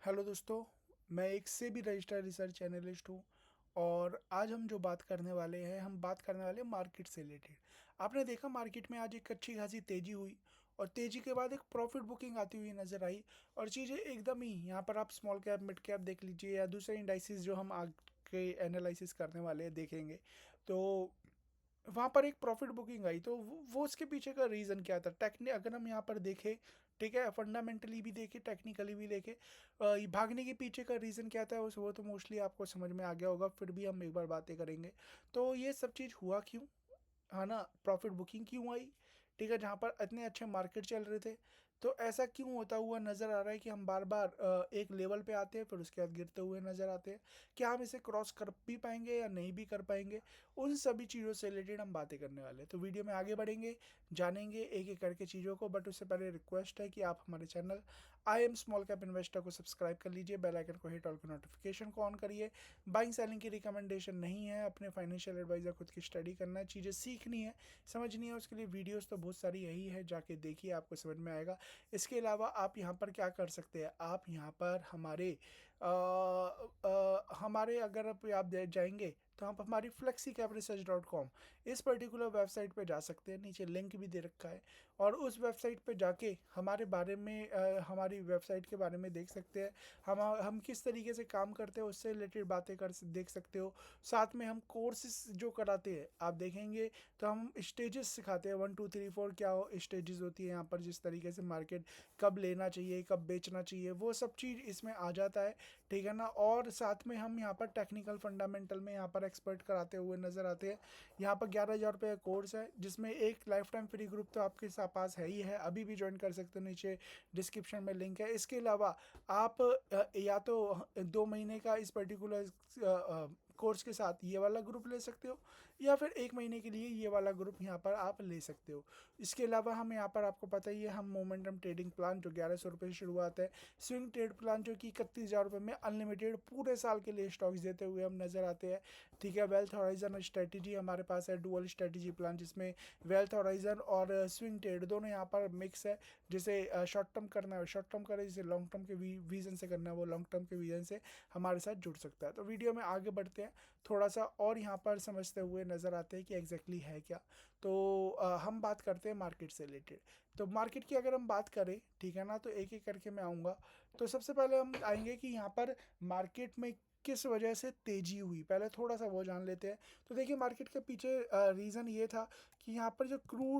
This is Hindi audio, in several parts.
हेलो दोस्तों, मैं एक से भी रजिस्टर्ड रिसर्च एनालिस्ट हूँ। और आज हम जो बात करने वाले हैं, हम बात करने वाले हैं मार्केट से रिलेटेड। आपने देखा मार्केट में आज एक अच्छी खासी तेज़ी हुई और तेज़ी के बाद एक प्रॉफिट बुकिंग आती हुई नज़र आई। और चीज़ें एकदम ही यहाँ पर आप स्मॉल कैप मिड कैप देख लीजिए या दूसरे इंडाइसिस जो हम आगे एनालिसिस करने वाले हैं देखेंगे, तो वहाँ पर एक प्रॉफिट बुकिंग आई। तो वो उसके पीछे का रीज़न क्या था, टेक्निक अगर हम यहाँ पर देखें, ठीक है, फंडामेंटली भी देखें टेक्निकली भी देखें, ये भागने के पीछे का रीज़न क्या था उस वो तो मोस्टली आपको समझ में आ गया होगा, फिर भी हम एक बार बातें करेंगे। तो ये सब चीज़ हुआ क्यों, है ना, प्रॉफिट बुकिंग क्यों आई, ठीक है, जहाँ पर इतने अच्छे मार्केट चल रहे थे। तो ऐसा क्यों होता हुआ नज़र आ रहा है कि हम बार बार एक लेवल पे आते हैं फिर उसके बाद गिरते हुए नज़र आते हैं। क्या हम इसे क्रॉस कर भी पाएंगे या नहीं भी कर पाएंगे, उन सभी चीज़ों से रिलेटेड हम बातें करने वाले हैं। तो वीडियो में आगे बढ़ेंगे, जानेंगे एक एक करके चीज़ों को, बट उससे पहले रिक्वेस्ट है कि आप हमारे channel I am small cap investor को सब्सक्राइब कर लीजिए, बेल आइकन को हिट, ऑल के नोटिफिकेशन को ऑन करिए। बाइंग सेलिंग की रिकमेंडेशन नहीं है, अपने फाइनेंशियल एडवाइजर खुद की स्टडी करना है, चीज़ें सीखनी है, समझनी है, उसके लिए वीडियोस तो बहुत सारी यही है, जाके देखिए आपको समझ में आएगा। इसके अलावा आप यहाँ पर क्या कर सकते हैं, आप यहाँ पर हमारे अगर आप जाएंगे तो आप हमारी flexicapresearch.com इस पर्टिकुलर वेबसाइट पे जा सकते हैं, नीचे लिंक भी दे रखा है। और उस वेबसाइट पे जाके हमारे बारे में हमारी वेबसाइट के बारे में देख सकते हैं, हम किस तरीके से काम करते हैं उससे रिलेटेड बातें देख सकते हो। साथ में हम कोर्सेज जो कराते हैं आप देखेंगे, तो हम स्टेजेस सिखाते हैं, 1 2 3 4 क्या स्टेजेस होती है यहाँ पर, जिस तरीके से मार्केट कब लेना चाहिए कब बेचना चाहिए वो सब चीज़ इसमें आ जाता है, ठीक है ना। और साथ में हम यहाँ पर टेक्निकल फंडामेंटल में यहाँ पर एक्सपर्ट कराते हुए नज़र आते हैं। यहाँ पर 11,000 रुपये का कोर्स है, जिसमें एक लाइफ टाइम फ्री ग्रुप तो आपके पास है ही है, अभी भी ज्वाइन कर सकते हो, नीचे डिस्क्रिप्शन में लिंक है। इसके अलावा आप या तो 2 महीने का इस पर्टिकुलर कोर्स के साथ ये वाला ग्रुप ले सकते हो, या फिर 1 महीने के लिए ये वाला ग्रुप यहाँ पर आप ले सकते हो। इसके अलावा हम यहाँ पर आपको पता ही है, हम मोमेंटम ट्रेडिंग प्लान जो 1100 रुपये से शुरुआत है, स्विंग ट्रेड प्लान जो कि 31,000 रुपये में अनलिमिटेड पूरे साल के लिए स्टॉक्स देते हुए हम नज़र आते हैं, ठीक है। वेल्थ हॉराइजन स्ट्रेटेजी हमारे पास है, डुअल स्ट्रेटेजी प्लान, जिसमें वेल्थ हॉराइजन और स्विंग ट्रेड दोनों यहाँ पर मिक्स है। जिसे शॉर्ट टर्म करना है शॉर्ट टर्म करे, जिसे लॉन्ग टर्म के विजन से करना है वो लॉन्ग टर्म के विजन से हमारे साथ जुड़ सकता है। तो वीडियो में आगे बढ़ते हैं, थोड़ा सा और यहाँ पर समझते हुए नज़र आते हैं कि एग्जैक्टली है क्या। तो हम बात करते हैं मार्केट से रिलेटेड। तो मार्केट की अगर हम बात करें, ठीक है ना, तो एक एक करके मैं आऊँगा। तो सबसे पहले हम आएंगे कि यहाँ पर मार्केट में किस वजह से तेजी हुई, पहले थोड़ा सा वो जान लेते हैं। तो देखिए मार्केट के पीछे रीज़न ये था कि यहाँ पर जो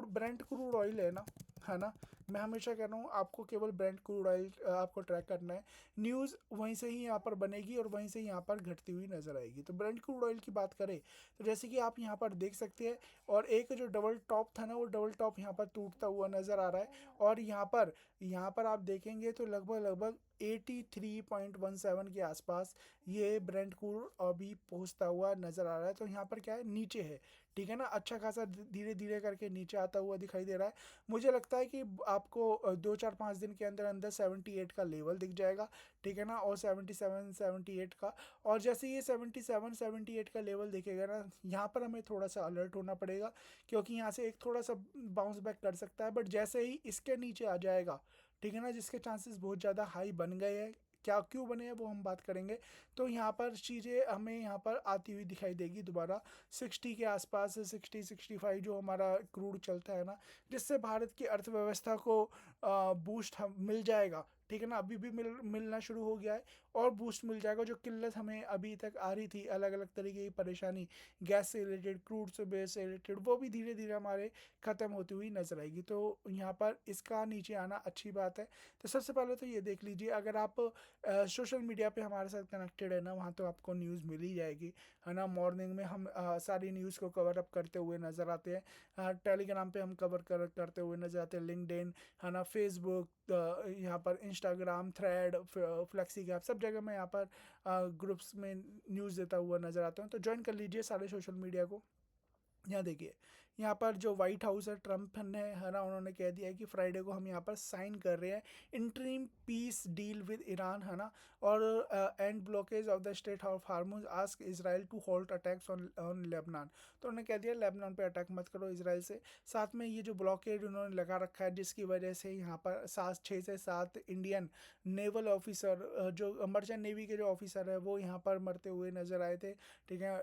ब्रेंट क्रूड ऑयल है ना, मैं हमेशा कह रहा हूँ आपको केवल ब्रेंट क्रूड ऑयल आपको ट्रैक करना है। न्यूज़ वहीं से ही यहाँ पर बनेगी और वहीं से ही यहाँ पर घटती हुई नज़र आएगी। तो ब्रेंट क्रूड ऑयल की बात करें तो जैसे कि आप यहाँ पर देख सकते हैं, और एक जो डबल टॉप था ना, वो डबल टॉप यहाँ पर टूटता हुआ नज़र आ रहा है। और यहाँ पर आप देखेंगे तो लगभग लगभग 83.17 के आसपास ये ब्रेंट क्रूड अभी पहुंचता हुआ नज़र आ रहा है। तो यहाँ पर क्या है, नीचे है, ठीक है ना, अच्छा खासा धीरे धीरे करके नीचे आता हुआ दिखाई दे रहा है। मुझे लगता है कि आपको 2 4 5 दिन के अंदर अंदर 78 का लेवल दिख जाएगा, ठीक है ना, और 77 78 का। और जैसे ये 77 78 का लेवल दिखेगा ना, यहाँ पर हमें थोड़ा सा अलर्ट होना पड़ेगा, क्योंकि यहाँ से एक थोड़ा सा बाउंस बैक कर सकता है। बट जैसे ही इसके नीचे आ जाएगा, ठीक है ना, जिसके चांसेस बहुत ज़्यादा हाई बन गए हैं, क्या क्यों बने हैं वो हम बात करेंगे। तो यहाँ पर चीज़ें हमें यहाँ पर आती हुई दिखाई देगी दोबारा 60 के आसपास, 60 65 जो हमारा क्रूड चलता है ना, जिससे भारत की अर्थव्यवस्था को बूस्ट हम मिल जाएगा, ठीक है ना, अभी भी मिलना शुरू हो गया है। और बूस्ट मिल जाएगा, जो किल्लत हमें अभी तक आ रही थी, अलग अलग तरीके की परेशानी गैस से रिलेटेड, क्रूड से बेस से रिलेटेड, वो भी धीरे धीरे हमारे ख़त्म होती हुई नजर आएगी। तो यहाँ पर इसका नीचे आना अच्छी बात है। तो सबसे पहले तो ये देख लीजिए, अगर आप सोशल मीडिया पे हमारे साथ कनेक्टेड है ना, वहाँ तो आपको न्यूज़ मिल ही जाएगी, है ना। मॉर्निंग में हम सारी न्यूज़ को कवर अप करते हुए नज़र आते हैं, टेलीग्राम पे हम करते हुए नज़र आते हैं, लिंक्डइन, है ना, फेसबुक, यहाँ पर इंस्टाग्राम, थ्रेड, फ्लेक्सी गैप, सब जगह मैं यहाँ पर ग्रुप्स में न्यूज़ देता हुआ नज़र आता हूँ। तो ज्वाइन कर लीजिए सारे सोशल मीडिया को। यहाँ देखिए, यहाँ पर जो वाइट हाउस है, ट्रम्प ने है ना, उन्होंने कह दिया है कि फ्राइडे को हम यहाँ पर साइन कर रहे हैं interim peace deal with Iran, है ना, और and blockage of the state of Hormuz, ask Israel to hold attacks on Lebanon. तो उन्होंने कह दिया लेबनान पे अटैक मत करो इसराइल से। साथ में ये जो ब्लॉकेड उन्होंने लगा रखा है जिसकी वजह से यहाँ पर 6 से 7 इंडियन नेवल ऑफिसर, जो मर्चेंट नेवी के जो ऑफिसर है वो यहाँ पर मरते हुए नजर आए थे, ठीक है,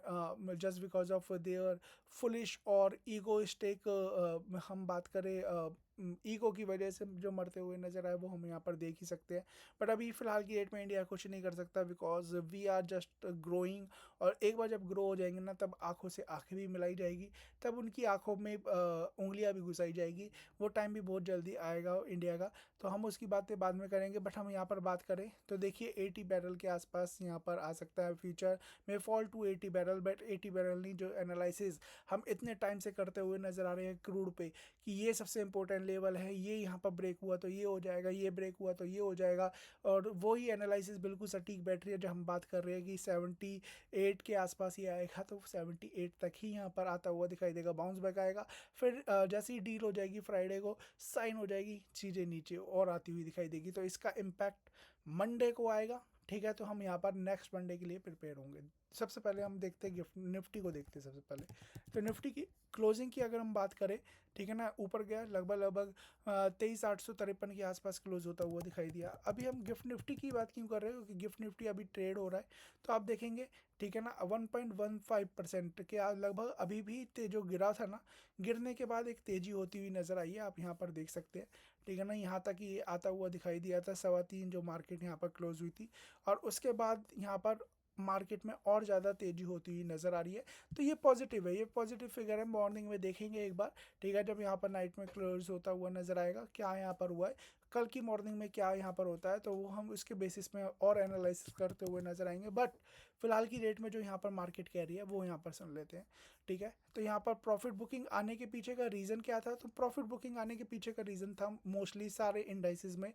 just because of their foolish और ईगोइस्टिक, हम बात करें ईगो की वजह से जो मरते हुए नजर आए वो हम यहाँ पर देख ही सकते हैं। बट अभी फिलहाल की डेट में इंडिया कुछ नहीं कर सकता because we are just growing, और एक बार जब ग्रो हो जाएंगे ना तब आंखों से आंखें भी मिलाई जाएगी, तब उनकी आंखों में उंगलियां भी घुसाई जाएगी। वो टाइम भी बहुत जल्दी आएगा इंडिया का, तो हम उसकी बातें बाद में करेंगे। बट हम यहाँ पर बात करें तो देखिए 80 बैरल के आसपास यहाँ पर आ सकता है फ्यूचर में fall to 80 barrel. But 80 barrel नहीं, जो एनालिसिस हम इतने टाइम से करते हुए नजर आ रहे हैं क्रूड पे कि ये सबसे इंपॉर्टेंट लेवल है, ये यहाँ पर ब्रेक हुआ तो ये हो जाएगा, ये ब्रेक हुआ तो ये हो जाएगा, और वही एनालिसिस बिल्कुल सटीक बैठ रही है। जब हम बात कर रहे हैं कि 78 के आसपास ये आएगा तो 78 तक ही यहाँ पर आता हुआ दिखाई देगा, बाउंस बैक आएगा। फिर जैसे ही डील हो जाएगी फ्राइडे को, साइन हो जाएगी, चीज़ें नीचे और आती हुई दिखाई देगी, तो इसका इम्पैक्ट मंडे को आएगा, ठीक है। तो हम यहाँ पर नेक्स्ट मंडे के लिए प्रिपेयर होंगे। सबसे पहले हम देखते हैं गिफ्ट निफ्टी को देखते हैं सबसे पहले। तो निफ्टी की क्लोजिंग की अगर हम बात करें, ठीक है ना, ऊपर गया लगभग 23,853 के आसपास क्लोज होता हुआ दिखाई दिया। अभी हम गिफ्ट निफ्टी की बात क्यों कर रहे हैं, क्योंकि गिफ्ट निफ्टी अभी ट्रेड हो रहा है, तो आप देखेंगे, ठीक है ना, 1.15% के लगभग अभी भी जो गिरा था ना, गिरने के बाद एक तेजी होती हुई नजर आई है, आप यहाँ पर देख सकते हैं, ठीक है ना। यहाँ तक ये आता हुआ दिखाई दिया था 3.25 जो मार्केट यहाँ पर क्लोज हुई थी, और उसके बाद यहाँ पर मार्केट में और ज़्यादा तेजी होती हुई नज़र आ रही है। तो ये पॉजिटिव है, ये पॉजिटिव फिगर है। मॉर्निंग में देखेंगे एक बार, ठीक है, जब यहाँ पर नाइट में क्लोज होता हुआ नज़र आएगा क्या यहाँ पर हुआ है, कल की मॉर्निंग में क्या यहाँ पर होता है, तो वो हम उसके बेसिस में और एनालिसिस करते हुए नजर आएंगे। बट फिलहाल की डेट में जो यहाँ पर मार्केट कह रही है वो यहाँ पर सुन लेते हैं, ठीक है। तो यहाँ पर प्रॉफिट बुकिंग आने के पीछे का रीज़न क्या था, तो प्रॉफिट बुकिंग आने के पीछे का रीज़न था मोस्टली सारे इंडाइसिस में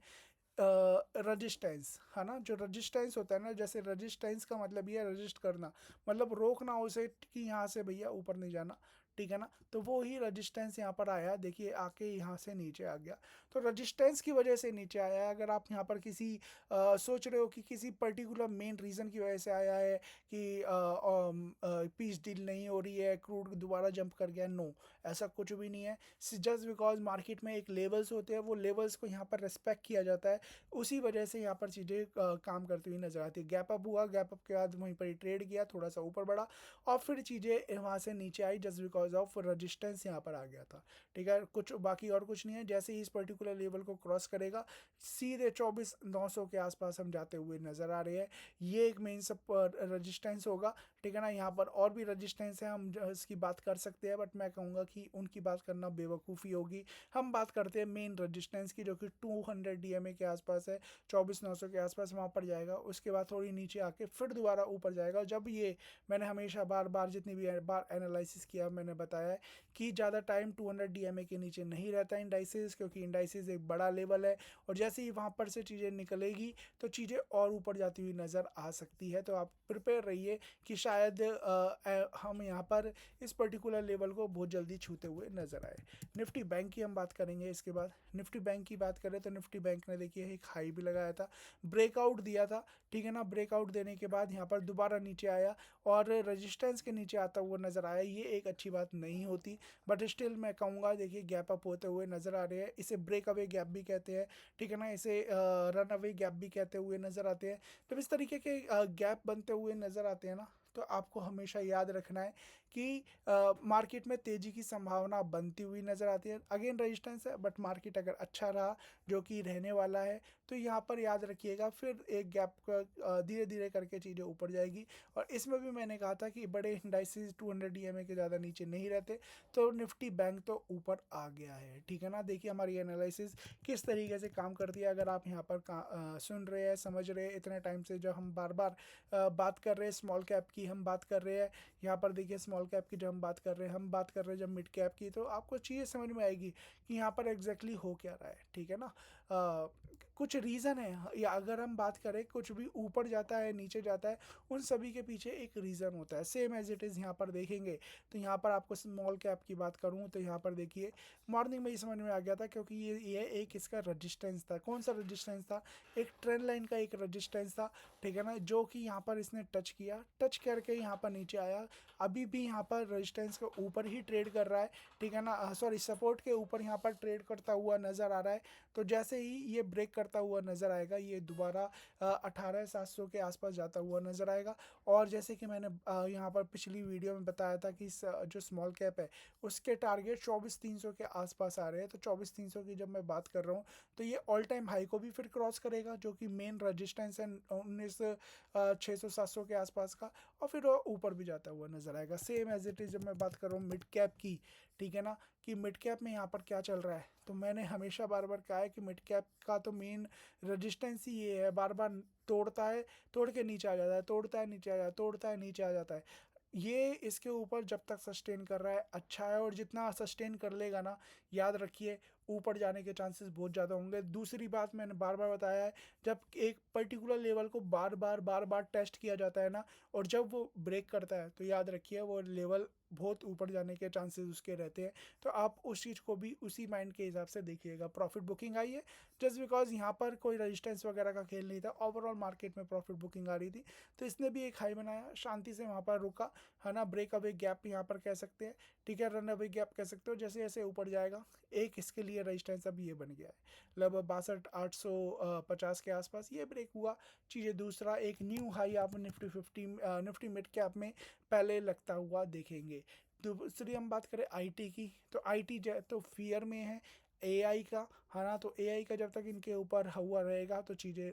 रजिस्टेंस, है ना। जो रजिस्टेंस होता है ना, जैसे रजिस्टेंस का मतलब ये है रजिस्ट करना, मतलब रोकना उसे कि यहाँ से भैया ऊपर नहीं जाना, ठीक है ना। तो वो ही रजिस्टेंस यहाँ पर आया, देखिए आके यहाँ से नीचे आ गया, तो रजिस्टेंस की वजह से नीचे आया है। अगर आप यहाँ पर किसी सोच रहे हो कि किसी पर्टिकुलर मेन रीज़न की वजह से आया है कि पीस डील नहीं हो रही है, क्रूड दोबारा जंप कर गया, नो, ऐसा कुछ भी नहीं है। जस्ट बिकॉज मार्केट में एक लेवल्स होते हैं, वो लेवल्स को यहाँ पर रिस्पेक्ट किया जाता है, उसी वजह से यहाँ पर चीज़ें काम करती हुई नजर आती है। गैप अप हुआ, गैप अप के बाद वहीं पर ट्रेड किया, थोड़ा सा ऊपर बढ़ा, और फिर चीज़ें वहाँ से नीचे I just because of resistance यहाँ पर आ गया था, ठीक है। कुछ बाकी और कुछ नहीं है। जैसे ही इस पर्टिकुलर लेवल को क्रॉस करेगा, सीधे 24,900 के आसपास हम जाते हुए नजर आ रहे हैं। ये एक मेन सब रजिस्टेंस होगा, ठीक है ना। यहाँ पर और भी रजिस्टेंस है, हम इसकी बात कर सकते हैं, बट मैं कहूँगा कि उनकी बात करना बेवकूफ़ी होगी। हम बात करते हैं मेन रजिस्टेंस की, जो कि 200 DMA के आसपास है, 24,900 के आसपास वहाँ पर जाएगा। उसके बाद थोड़ी नीचे आके फिर दोबारा ऊपर जाएगा। जब ये मैंने हमेशा बार बार जितनी भी बार एनालिसिस किया मैंने बताया है कि ज़्यादा टाइम 200 DMA के नीचे नहीं रहता इंडाइसिस, क्योंकि इंडाइसिस एक बड़ा लेवल है, और जैसे ही वहाँ पर से चीज़ें निकलेगी तो चीज़ें और ऊपर जाती हुई नज़र आ सकती है। तो आप प्रिपेयर रहिए कि शायद हम यहाँ पर इस पर्टिकुलर लेवल को बहुत जल्दी छूते हुए नज़र आए। निफ्टी बैंक की हम बात करेंगे इसके बाद। निफ्टी बैंक की बात करें तो निफ्टी बैंक ने देखिए एक हाई भी लगाया था, ब्रेकआउट दिया था, ठीक है ना। ब्रेकआउट देने के बाद यहाँ पर दोबारा नीचे आया और रेजिस्टेंस के नीचे आता हुआ नज़र आया। ये एक अच्छी बात नहीं होती, बट स्टिल मैं कहूँगा देखिए गैप अप होते हुए नज़र आ रहे हैं। इसे ब्रेक अवे गैप भी कहते हैं, ठीक है ना। इसे रन अवे गैप भी कहते हुए नज़र आते हैं। जब इस तरीके के गैप बनते हुए नज़र आते हैं ना, तो आपको हमेशा याद रखना है कि मार्केट में तेज़ी की संभावना बनती हुई नज़र आती है। अगेन रेजिस्टेंस है, बट मार्केट अगर अच्छा रहा, जो कि रहने वाला है, तो यहाँ पर याद रखिएगा फिर एक गैप का धीरे धीरे करके चीज़ें ऊपर जाएगी। और इसमें भी मैंने कहा था कि बड़े इंडाइसिस 200 DMA के ज़्यादा नीचे नहीं रहते, तो निफ्टी बैंक तो ऊपर आ गया है, ठीक है ना। देखिए हमारी एनालिसिस किस तरीके से काम करती है। अगर आप यहाँ पर सुन रहे हैं, समझ रहे हैं, इतने टाइम से जो हम बार बार बात कर रहे हैं स्मॉल कैप की, हम बात कर रहे हैं यहाँ पर देखिए स्मॉल कैप की, जब हम बात कर रहे हैं, हम बात कर रहे हैं जब मिड कैप की, तो आपको चीज़ें समझ में आएगी कि यहाँ पर एग्जैक्टली हो क्या रहा है, ठीक है ना। कुछ रीज़न है, या अगर हम बात करें कुछ भी ऊपर जाता है नीचे जाता है, उन सभी के पीछे एक रीज़न होता है। सेम एज इट इज़ यहाँ पर देखेंगे तो यहाँ पर आपको स्मॉल कैप की बात करूँ तो यहाँ पर देखिए मॉर्निंग में ही समझ में आ गया था, क्योंकि ये एक इसका रजिस्टेंस था। कौन सा रजिस्टेंस था? एक ट्रेंड लाइन का एक रजिस्टेंस था, ठीक है ना, जो कि यहाँ पर इसने टच किया, टच करके यहाँ पर नीचे आया। अभी भी यहाँ पर रजिस्टेंस के ऊपर ही ट्रेड कर रहा है, ठीक है ना, सॉरी सपोर्ट के ऊपर यहाँ पर ट्रेड करता हुआ नज़र आ रहा है। तो जैसे ही ये ब्रेक करता हुआ नज़र आएगा, ये दोबारा 18,700 के आसपास जाता हुआ नज़र आएगा। और जैसे कि मैंने यहाँ पर पिछली वीडियो में बताया था कि जो स्मॉल कैप है उसके टारगेट 24,300 के आसपास आ रहे हैं। तो 24,300 की जब मैं बात कर रहा हूँ तो ये ऑल टाइम हाई को भी फिर क्रॉस करेगा, जो कि मेन रजिस्टेंस है 19,600-700 के आसपास का, और फिर वो ऊपर भी जाता हुआ नजर आएगा। सेम एज इट इज जब मैं बात कर रहा हूँ मिड कैप की, ठीक है ना, कि मिड कैप में यहाँ पर क्या चल रहा है, तो मैंने हमेशा बार बार कहा है कि मिड कैप का तो मेन रजिस्टेंस ही ये है, बार बार तोड़ता है, तोड़ के नीचे आ जाता है, तोड़ता है नीचे आ जाता है, तोड़ता है नीचे आ जाता है। ये इसके ऊपर जब तक सस्टेन कर रहा है अच्छा है, और जितना सस्टेन कर लेगा ना, याद रखिए ऊपर जाने के चांसेस बहुत ज़्यादा होंगे। दूसरी बात मैंने बार बार बताया है, जब एक पर्टिकुलर लेवल को बार बार टेस्ट किया जाता है ना, और जब वो ब्रेक करता है तो याद रखिए वो लेवल बहुत ऊपर जाने के चांसेस उसके रहते हैं। तो आप उस चीज़ को भी उसी माइंड के हिसाब से देखिएगा। प्रॉफिट बुकिंग आई है जस्ट बिकॉज यहाँ पर कोई रेजिस्टेंस वगैरह का खेल नहीं था, ओवरऑल मार्केट में प्रॉफिट बुकिंग आ रही थी, तो इसने भी एक हाई बनाया, शांति से वहाँ पर रुका, है ना, ब्रेक अवे गैप यहाँ पर कह सकते हैं, ठीक है, रन अवे गैप कह सकते हो। जैसे जैसे ऊपर जाएगा एक इसके लिए रेजिस्टेंस अब ये बन गया है, लगभग 62,850 के आसपास ये ब्रेक हुआ। चीज़ें दूसरा एक न्यू हाई आप निफ्टी मिड कैप में पहले लगता हुआ देखेंगे। दूसरी हम बात करें आईटी की, तो आईटी तो फियर में है एआई का, है ना, तो एआई का जब तक इनके ऊपर हुआ रहेगा तो चीज़ें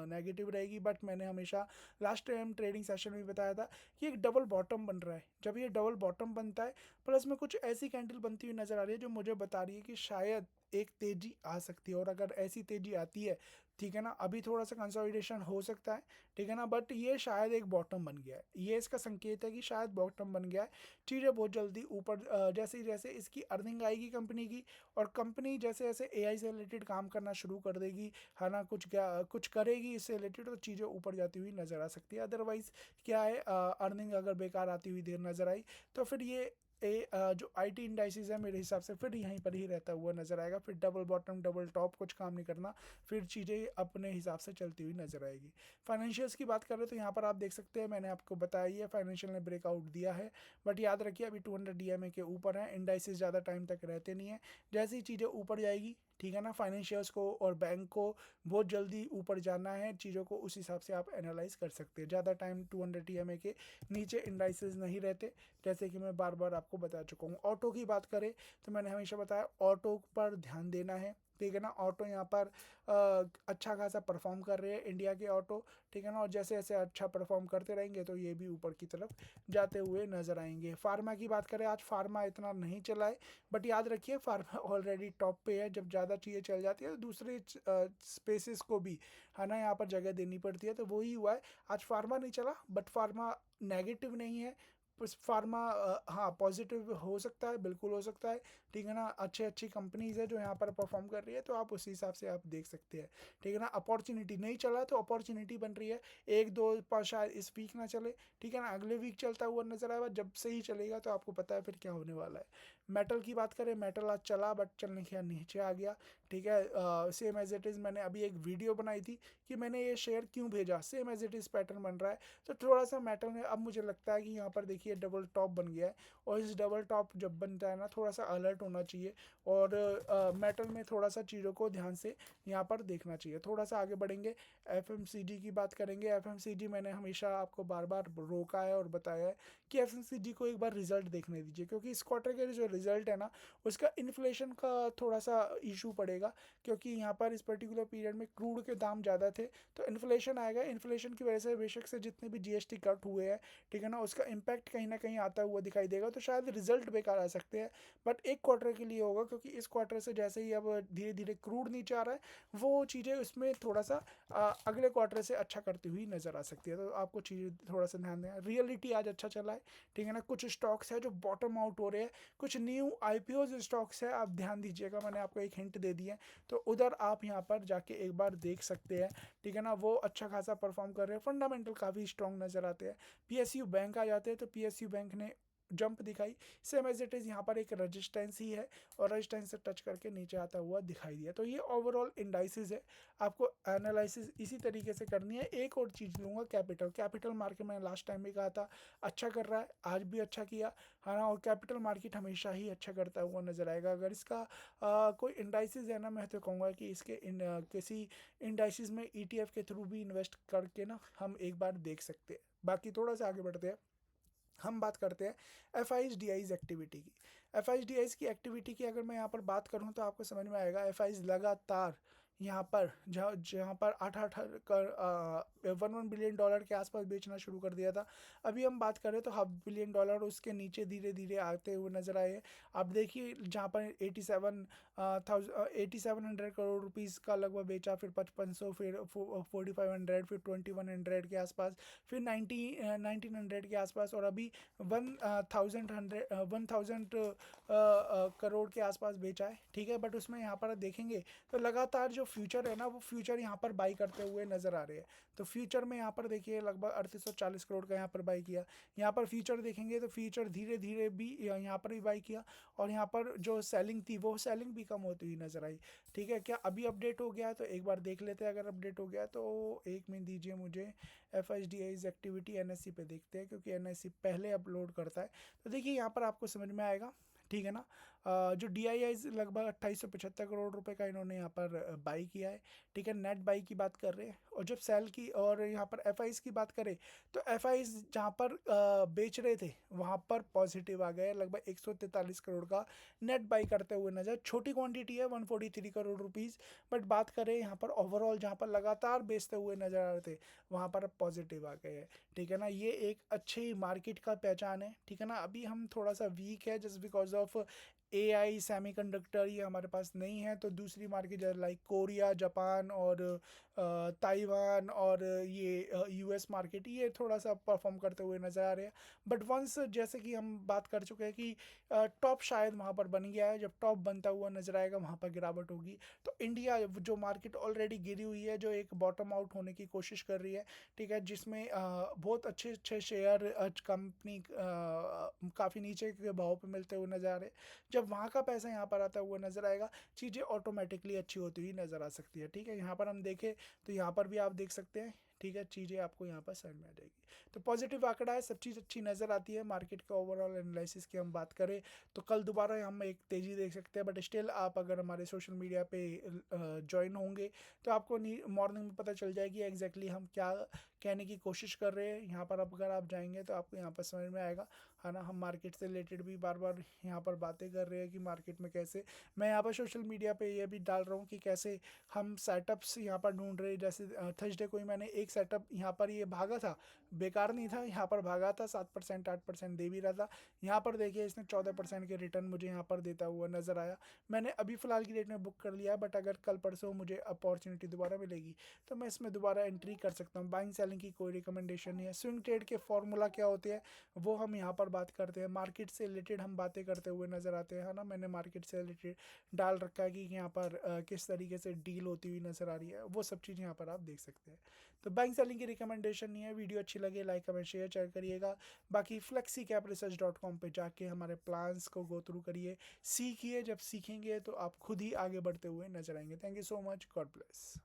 नेगेटिव रहेगी। बट मैंने हमेशा लास्ट टाइम ट्रेडिंग सेशन में बताया था कि एक डबल बॉटम बन रहा है। जब ये डबल बॉटम बनता है प्लस में कुछ ऐसी कैंडल बनती हुई नज़र आ रही है जो मुझे बता रही है कि शायद एक तेज़ी आ सकती है, और अगर ऐसी तेज़ी आती है, ठीक है ना, अभी थोड़ा सा कंसोलिडेशन हो सकता है, ठीक है ना, बट ये शायद एक बॉटम बन गया है, ये इसका संकेत है कि शायद बॉटम बन गया है। चीज़ें बहुत जल्दी ऊपर जैसे ही जैसे इसकी अर्निंग आएगी कंपनी की, और कंपनी जैसे जैसे एआई से रिलेटेड काम करना शुरू कर देगी, है ना, कुछ करेगी इससे रिलेटेड, तो चीज़ें ऊपर जाती हुई नज़र आ सकती है। अदरवाइज़ क्या है, अर्निंग अगर बेकार आती हुई देर नज़र आई तो फिर ये जो आईटी इंडाइसिस है मेरे हिसाब से फिर यहीं पर ही रहता हुआ नज़र आएगा। फिर डबल बॉटम डबल टॉप कुछ काम नहीं करना, फिर चीज़ें अपने हिसाब से चलती हुई नज़र आएगी। फाइनेंशियल्स की बात करें तो यहाँ पर आप देख सकते हैं, मैंने आपको बताया ही है, फाइनेंशियल ने ब्रेकआउट दिया है, बट याद रखिए अभी 200 डीएमए के ऊपर है, इंडाइसिस ज़्यादा टाइम तक रहते नहीं है। जैसी चीज़ें ऊपर जाएगी, ठीक है ना, फाइनेंशियल्स को और बैंक को बहुत जल्दी ऊपर जाना है, चीज़ों को उस हिसाब से आप एनालाइज कर सकते हैं। ज़्यादा टाइम 200 डीएमए के नीचे इंडाइसिस नहीं रहते, जैसे कि मैं बार बार आपको बता चुका हूँ। ऑटो की बात करें तो मैंने हमेशा बताया ऑटो पर ध्यान देना है, ठीक है ना, ऑटो यहाँ पर अच्छा खासा परफॉर्म कर रहे हैं इंडिया के ऑटो, ठीक है ना, और जैसे जैसे अच्छा परफॉर्म करते रहेंगे तो ये भी ऊपर की तरफ जाते हुए नजर आएंगे। फार्मा की बात करें, आज फार्मा इतना नहीं चला है, बट याद रखिए फार्मा ऑलरेडी टॉप पे है। जब ज़्यादा चीज़ें चल जाती है तो दूसरे स्पेसिस को भी, है ना, यहाँ पर जगह देनी पड़ती है, तो वही हुआ है। आज फार्मा नहीं चला, बट फार्मा नेगेटिव नहीं है, फार्मा हाँ पॉजिटिव हो सकता है, बिल्कुल हो सकता है, ठीक है ना, अच्छी कंपनीज है जो यहाँ पर परफॉर्म कर रही है, तो आप उस हिसाब से आप देख सकते हैं, ठीक है ना। अपॉर्चुनिटी नहीं चला तो अपॉर्चुनिटी बन रही है, एक दो पर शायद इस वीक ना चले, ठीक है ना, अगले वीक चलता हुआ नजर आएगा, जब से ही चलेगा तो आपको पता है फिर क्या होने वाला है। मेटल की बात करें, मेटल आज चला बट चलने के नीचे आ गया, ठीक है। सेम एज इट इज़ मैंने अभी एक वीडियो बनाई थी कि मैंने ये शेयर क्यों भेजा, same as it is pattern बन रहा है। तो थोड़ा सा मेटल में अब मुझे लगता है कि यहाँ पर देखिए डबल टॉप बन गया है, और इस डबल टॉप जब बनता है ना थोड़ा सा अलर्ट होना चाहिए, और मेटल में थोड़ा सा चीज़ों को ध्यान से यहाँ पर देखना चाहिए। थोड़ा सा आगे बढ़ेंगे, एफएमसीजी की बात करेंगे। एफएमसीजी मैंने हमेशा आपको बार बार रोका है और बताया है कि एफएमसीजी को एक बार रिजल्ट देखने दीजिए, क्योंकि इस क्वार्टर के जो रिजल्ट है ना उसका इन्फ्लेशन का थोड़ा सा इशू पड़ेगा, क्योंकि यहाँ पर इस पर्टिकुलर पीरियड में क्रूड के दाम ज़्यादा थे, तो इन्फ्लेशन आएगा, इन्फ्लेशन की वजह से बेशक से जितने भी जीएसटी कट हुए हैं, ठीक है ना, उसका इम्पैक्ट कहीं ना कहीं आता हुआ दिखाई देगा, तो शायद रिजल्ट बेकार आ सकते हैं, बट एक क्वार्टर के लिए होगा, क्योंकि इस क्वार्टर से जैसे ही अब धीरे धीरे क्रूड नीचे आ रहा है वो चीज़ें उसमें थोड़ा सा अगले क्वार्टर से अच्छा करती हुई नज़र आ सकती है, तो आपको चीज़ें थोड़ा सा ध्यान देना। रियलिटी आज अच्छा चला है, ठीक है ना, कुछ स्टॉक्स है जो बॉटम आउट हो रहे हैं, कुछ न्यू IPOs स्टॉक्स है, आप ध्यान दीजिएगा, मैंने आपको एक हिंट दे दी है, तो उधर आप यहाँ पर जाके एक बार देख सकते हैं, ठीक है ना। वो अच्छा खासा परफॉर्म कर रहे हैं, फंडामेंटल काफ़ी स्ट्रॉन्ग नज़र आते हैं। PSU बैंक आ जाते हैं, तो PSU बैंक ने जंप दिखाई, सेम एज इट इज़ यहाँ पर एक रेजिस्टेंस ही है, और रेजिस्टेंस से टच करके नीचे आता हुआ दिखाई दिया। तो ये ओवरऑल इंडाइसिस है, आपको एनालिसिस इसी तरीके से करनी है। एक और चीज़ लूँगा, कैपिटल मार्केट मैंने लास्ट टाइम भी कहा था अच्छा कर रहा है, आज भी अच्छा किया है ना, और कैपिटल मार्केट हमेशा ही अच्छा करता हुआ नजर आएगा। अगर इसका कोई इंडाइसिस है ना, मैं तो कहूँगा कि इसके किसी इंडाइसिस में ETF के थ्रू भी इन्वेस्ट करके ना हम एक बार देख सकते हैं। बाकी थोड़ा सा आगे बढ़ते हैं, हम बात करते हैं FIs-DIs एक्टिविटी की। FIs-DIs की एक्टिविटी की अगर मैं यहाँ पर बात करूँ तो आपको समझ में आएगा, FIs लगातार यहाँ पर जहाँ पर 1 के आसपास बेचना शुरू कर दिया था। अभी हम बात करें तो $500 उसके नीचे धीरे धीरे आते हुए नजर आए हैं। आप देखिए जहाँ पर 8700 करोड़ रुपीज़ का लगभग बेचा, फिर 5500, फिर 4500, फिर 2100 के आसपास, फिर 1900 के आसपास, और अभी 1000 करोड़ के आसपास बेचा है, ठीक है। बट उसमें यहाँ पर देखेंगे तो लगातार जो फ्यूचर है ना, वो फ्यूचर यहाँ पर बाई करते हुए नजर आ रहे हैं। तो फ्यूचर में यहाँ पर देखिए लगभग 3840 करोड़ का यहाँ पर बाई किया। यहाँ पर फ्यूचर देखेंगे तो फ्यूचर धीरे धीरे भी यहाँ पर भी बाई किया, और यहाँ पर जो सेलिंग थी वो सेलिंग भी कम होती हुई नजर आई, ठीक है। क्या अभी अपडेट हो गया है तो एक बार देख लेते हैं, अगर अपडेट हो गया तो एक मिनट दीजिए मुझे। FIs-DIs एक्टिविटी NSE पे देखते हैं, क्योंकि NSE पहले अपलोड करता है। तो देखिए यहाँ पर आपको समझ में आएगा, ठीक है ना। जो DIIs लगभग 2875 करोड़ रुपए का इन्होंने यहाँ पर बाई किया है, ठीक है। नेट बाई की बात कर रहे हैं, और जब सेल की और यहाँ पर FIs की बात करें तो FIs जहाँ पर बेच रहे थे वहाँ पर पॉजिटिव आ गए, लगभग 143 करोड़ का नेट बाई करते हुए नजर। छोटी क्वांटिटी है 143 करोड़ रुपीज़, बट बात करें यहाँ पर ओवरऑल जहाँ पर लगातार बेचते हुए नजर आ रहे थे वहाँ पर पॉजिटिव आ गए हैं, ठीक है ना। ये एक अच्छी मार्केट का पहचान है, ठीक है ना। अभी हम थोड़ा सा वीक है just because of AI semiconductor ये हमारे पास नहीं है, तो दूसरी मार्केट लाइक कोरिया, जापान और ताइवान और ये US मार्केट ये थोड़ा सा परफॉर्म करते हुए नज़र आ रहे हैं। बट वंस जैसे कि हम बात कर चुके हैं कि टॉप शायद वहाँ पर बन गया है, जब टॉप बनता हुआ नजर आएगा वहाँ पर गिरावट होगी। तो इंडिया जो मार्केट ऑलरेडी गिरी हुई है, जो एक बॉटम आउट होने की कोशिश कर रही है, ठीक है, जिसमें बहुत अच्छे अच्छे शेयर कंपनी काफ़ी नीचे के भाव पे मिलते हुए नजर आ रहे हैं। जब वहाँ का पैसा यहाँ पर आता हुआ नजर आएगा, चीज़ें ऑटोमेटिकली अच्छी होती हुई नजर आ सकती है, ठीक है। यहाँ पर हम देखें तो यहाँ पर भी आप देख सकते हैं, ठीक है, चीज़ें आपको यहाँ पर समझ में आ जाएगी। तो पॉजिटिव आंकड़ा है, सब चीज़ अच्छी नज़र आती है। मार्केट का ओवरऑल एनालिसिस की हम बात करें तो कल दोबारा हम एक तेज़ी देख सकते हैं, बट स्टिल आप अगर हमारे सोशल मीडिया पे ज्वाइन होंगे तो आपको मॉर्निंग में पता चल जाएगी एग्जैक्टली हम क्या कहने की कोशिश कर रहे हैं। यहाँ पर अगर आप जाएंगे तो आपको यहाँ पर समझ में आएगा, है ना। हम मार्केट से रिलेटेड भी बार बार यहाँ पर बातें कर रहे हैं कि मार्केट में कैसे, मैं यहाँ पर सोशल मीडिया पे ये भी डाल रहा हूँ कि कैसे हम सेटअप्स यहाँ पर ढूंढ रहे हैं। जैसे थर्सडे को ही मैंने एक सेटअप यहाँ पर ये भागा था, बेकार नहीं था, यहाँ पर भागा था, 7% 8% दे भी रहा था। यहाँ पर देखिए इसने 14% के रिटर्न मुझे यहाँ पर देता हुआ नजर आया। मैंने अभी फ़िलहाल की डेट में बुक कर लिया, बट अगर कल परसों मुझे अपॉर्चुनिटी दोबारा मिलेगी तो मैं इसमें दोबारा एंट्री कर सकता हूँ। बाइंग सेलिंग की कोई रिकमेंडेशन नहीं है। स्विंग ट्रेड के फॉर्मूला क्या होते हैं वो हम यहाँ पर बात करते हैं। मार्केट से रिलेटेड हम बातें करते हुए नजर आते हैं, है ना। मैंने मार्केट से रिलेटेड डाल रखा है कि यहाँ पर किस तरीके से डील होती हुई नजर आ रही है, वो सब चीज़ यहाँ पर आप देख सकते हैं। तो बाइंग सेलिंग की रिकमेंडेशन नहीं है। वीडियो अच्छी लगे लाइक कमेंट शेयर करिएगा। बाकी flexicapresearch.com पे जाके हमारे प्लान्स को गो थ्रू करिए, सीखिए। जब सीखेंगे तो आप खुद ही आगे बढ़ते हुए नजर आएंगे। Thank you so much, God bless.